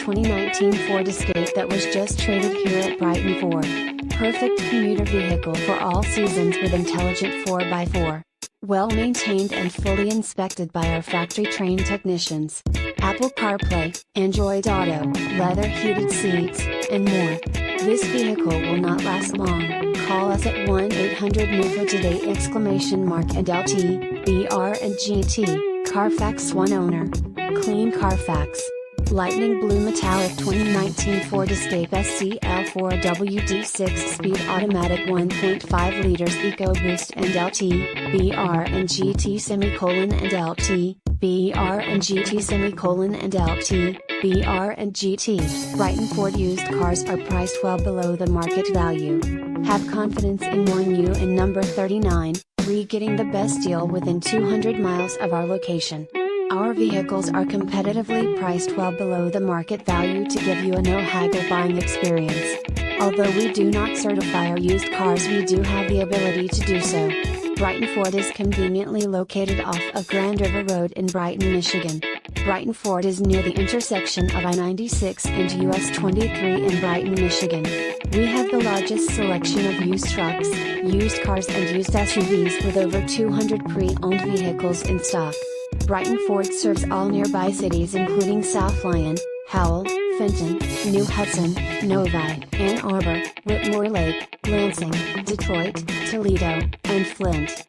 2019 Ford Escape that was just traded here at Brighton Ford. Perfect commuter vehicle for all seasons with intelligent 4x4. Well maintained and fully inspected by our factory-trained technicians. Apple CarPlay, Android Auto, leather heated seats, and more. This vehicle will not last long. Call us at 1-800-MOVE today! And LT, br&gt, CARFAX One-Owner. Clean Carfax. Lightning Blue Metallic 2019 Ford Escape SEL 4WD 6-speed automatic 1.5 liters EcoBoost&lt, br&gt and LT, br&gt&lt, Brighton Ford used cars are priced well below the market value. Have confidence in knowing you in number 39, getting the best deal within 200 miles of our location. Our vehicles are competitively priced well below the market value to give you a no-haggle buying experience. Although we do not certify our used cars, we do have the ability to do so. Brighton Ford is conveniently located off of Grand River Road in Brighton, Michigan. Brighton Ford is near the intersection of I-96 and US 23 in Brighton, Michigan. We have the largest selection of used trucks, used cars and used SUVs with over 200 pre-owned vehicles in stock. Brighton Ford serves all nearby cities including South Lyon, Howell, Fenton, New Hudson, Novi, Arbor, Whitmore Lake, Lansing, Detroit, Toledo, and Flint.